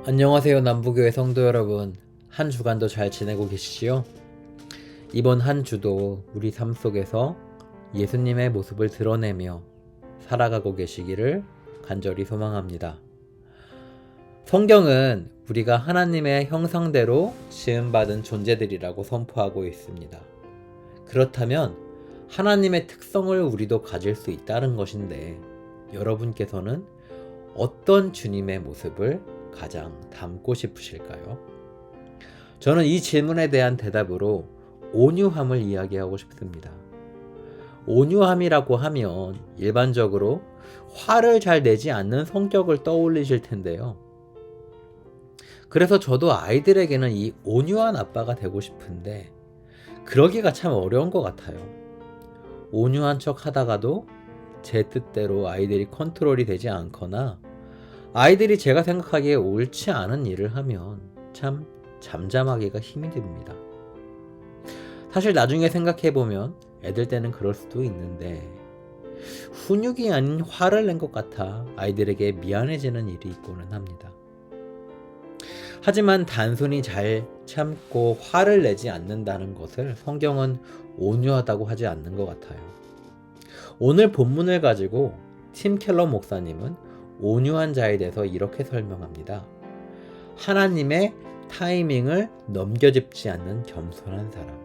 안녕하세요, 남부교회 성도 여러분. 한 주간도 잘 지내고 계시지요? 이번 한 주도 우리 삶 속에서 예수님의 모습을 드러내며 살아가고 계시기를 간절히 소망합니다. 성경은 우리가 하나님의 형상대로 지음받은 존재들이라고 선포하고 있습니다. 그렇다면 하나님의 특성을 우리도 가질 수 있다는 것인데, 여러분께서는 어떤 주님의 모습을 가장 닮고 싶으실까요? 저는 이 질문에 대한 대답으로 온유함을 이야기하고 싶습니다. 온유함이라고 하면 일반적으로 화를 잘 내지 않는 성격을 떠올리실 텐데요. 그래서 저도 아이들에게는 이 온유한 아빠가 되고 싶은데 그러기가 참 어려운 것 같아요. 온유한 척 하다가도 제 뜻대로 아이들이 컨트롤이 되지 않거나 아이들이 제가 생각하기에 옳지 않은 일을 하면 참 잠잠하기가 힘이 듭니다. 사실 나중에 생각해보면 애들 때는 그럴 수도 있는데 훈육이 아닌 화를 낸 것 같아 아이들에게 미안해지는 일이 있고는 합니다. 하지만 단순히 잘 참고 화를 내지 않는다는 것을 성경은 온유하다고 하지 않는 것 같아요. 오늘 본문을 가지고 팀 켈러 목사님은 온유한 자에 대해서 이렇게 설명합니다. 하나님의 타이밍을 넘겨짚지 않는 겸손한 사람.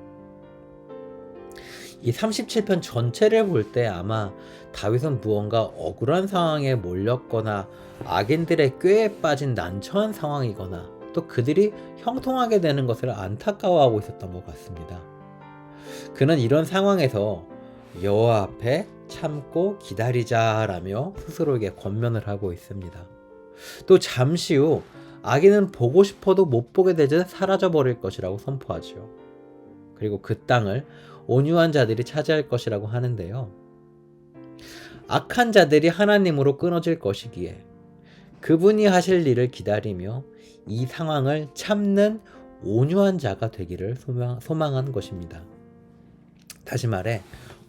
이 37편 전체를 볼 때 아마 다윗은 무언가 억울한 상황에 몰렸거나 악인들의 꾀에 빠진 난처한 상황이거나 또 그들이 형통하게 되는 것을 안타까워하고 있었던 것 같습니다. 그는 이런 상황에서 여호와 앞에 참고 기다리자라며 스스로에게 권면을 하고 있습니다. 또 잠시 후 악인은 보고 싶어도 못 보게 되듯 사라져버릴 것이라고 선포하죠. 그리고 그 땅을 온유한 자들이 차지할 것이라고 하는데요. 악한 자들이 하나님으로 끊어질 것이기에 그분이 하실 일을 기다리며 이 상황을 참는 온유한 자가 되기를 소망한 것입니다. 다시 말해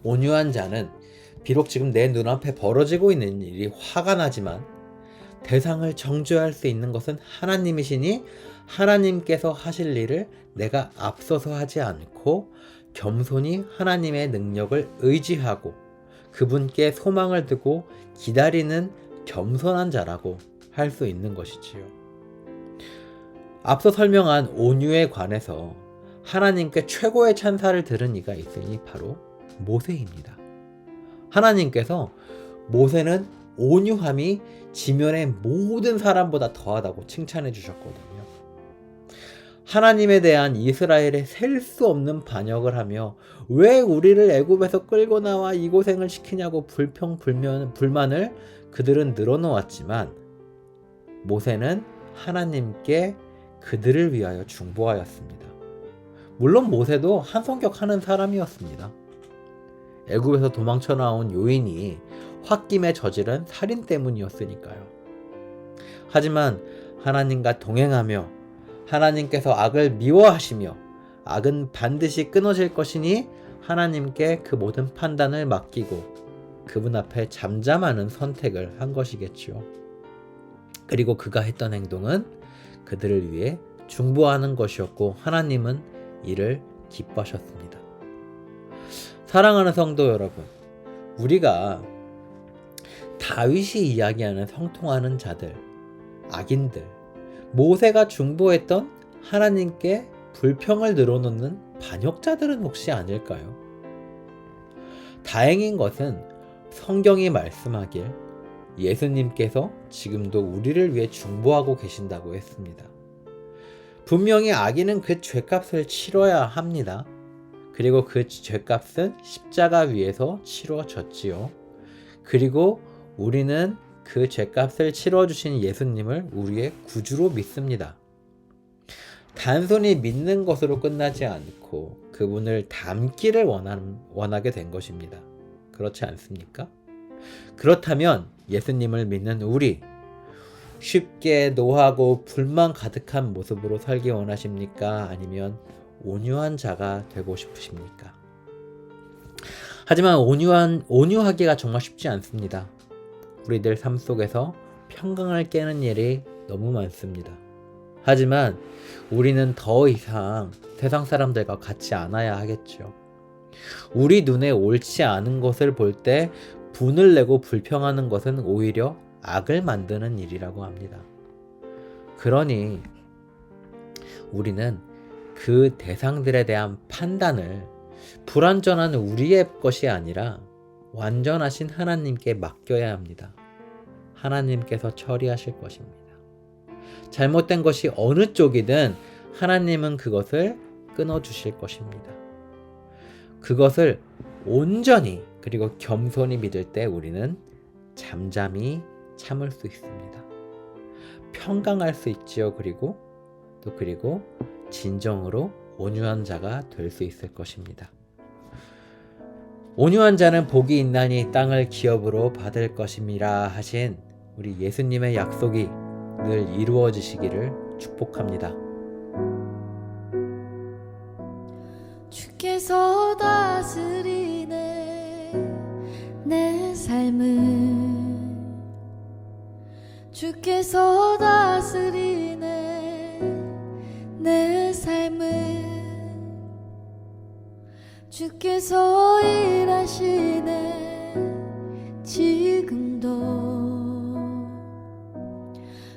온유한 자는 비록 지금 내 눈앞에 벌어지고 있는 일이 화가 나지만 대상을 정죄할 수 있는 것은 하나님이시니 하나님께서 하실 일을 내가 앞서서 하지 않고 겸손히 하나님의 능력을 의지하고 그분께 소망을 두고 기다리는 겸손한 자라고 할 수 있는 것이지요. 앞서 설명한 온유에 관해서 하나님께 최고의 찬사를 들은 이가 있으니 바로 모세입니다. 하나님께서 모세는 온유함이 지면의 모든 사람보다 더하다고 칭찬해 주셨거든요. 하나님에 대한 이스라엘의 셀 수 없는 반역을 하며 왜 우리를 애굽에서 끌고 나와 이 고생을 시키냐고 불만을 그들은 늘어놓았지만 모세는 하나님께 그들을 위하여 중보하였습니다. 물론 모세도 한 성격하는 사람이었습니다. 애굽에서 도망쳐 나온 요인이 홧김에 저지른 살인 때문이었으니까요. 하지만 하나님과 동행하며 하나님께서 악을 미워하시며 악은 반드시 끊어질 것이니 하나님께 그 모든 판단을 맡기고 그분 앞에 잠잠하는 선택을 한 것이겠지요. 그리고 그가 했던 행동은 그들을 위해 중보하는 것이었고 하나님은 이를 기뻐하셨습니다. 사랑하는 성도 여러분, 우리가 다윗이 이야기하는 형통하는 자들, 악인들, 모세가 중보했던 하나님께 불평을 늘어놓는 반역자들은 혹시 아닐까요? 다행인 것은 성경이 말씀하길 예수님께서 지금도 우리를 위해 중보하고 계신다고 했습니다. 분명히 악인은 그 죄값을 치러야 합니다. 그리고 그 죄값은 십자가 위에서 치러졌지요. 그리고 우리는 그 죄값을 치러주신 예수님을 우리의 구주로 믿습니다. 단순히 믿는 것으로 끝나지 않고 그분을 닮기를 원하게 된 것입니다. 그렇지 않습니까? 그렇다면 예수님을 믿는 우리, 쉽게 노하고 불만 가득한 모습으로 살기 원하십니까? 아니면 온유한 자가 되고 싶으십니까? 하지만 온유하기가 정말 쉽지 않습니다. 우리들 삶 속에서 평강을 깨는 일이 너무 많습니다. 하지만 우리는 더 이상 세상 사람들과 같지 않아야 하겠죠. 우리 눈에 옳지 않은 것을 볼 때 분을 내고 불평하는 것은 오히려 악을 만드는 일이라고 합니다. 그러니 우리는 그 대상들에 대한 판단을 불완전한 우리의 것이 아니라 완전하신 하나님께 맡겨야 합니다. 하나님께서 처리하실 것입니다. 잘못된 것이 어느 쪽이든 하나님은 그것을 끊어주실 것입니다. 그것을 온전히 그리고 겸손히 믿을 때 우리는 잠잠히 참을 수 있습니다. 평강할 수 있지요. 그리고 진정으로 온유한 자가 될 수 있을 것입니다. 온유한 자는 복이 있나니 땅을 기업으로 받을 것임이라 하신 우리 예수님의 약속이 늘 이루어지시기를 축복합니다. 주께서 다스리네 내 삶을, 주께서 다스리네 내 삶을, 주께서 일하시네 지금도,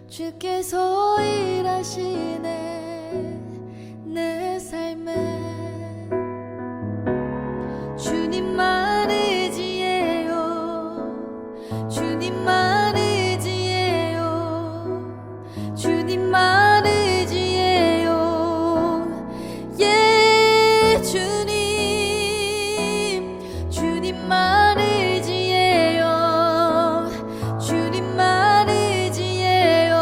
주께서 일하시네 내 삶에. 주님만 의지해요, 주님만 의지해요, 주님만 의지해요. 예 주님, 주님만 의지해요, 주님만 의지해요,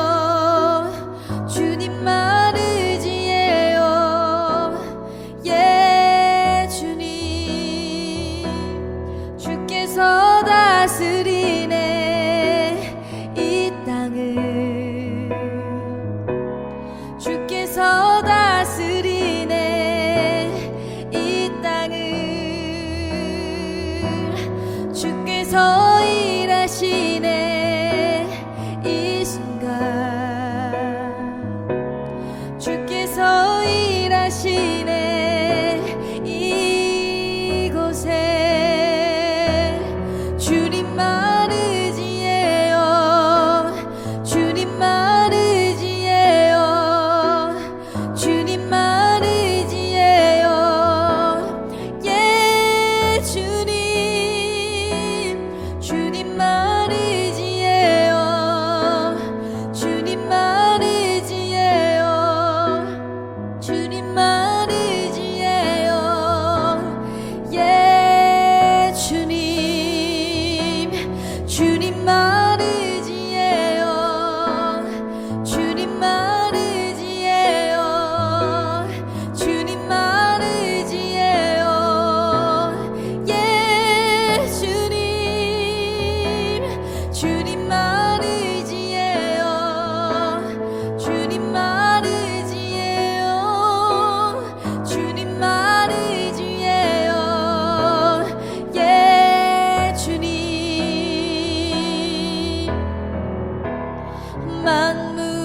주님만 의지해요. 예 주님, 주께서 다스리네 이 땅을, 주께서 다스리네 이 땅을, 주께서 일하시네 이 순간, 주께서 일하시네 이곳에. 주님만 의지해요, 주님만 의지해요, 주님만 의지해요. 예 주님, 주님만 의지해요, 주님만 의지해요, 주님만 의지해요. 예 주님, 주님만 의지해요, 주님만 의지해요, 주님만 의지해요. 예 주님, 주님만 의지해요, 주님만 의지해요, 주님만 의지해요. 예 주님, 만물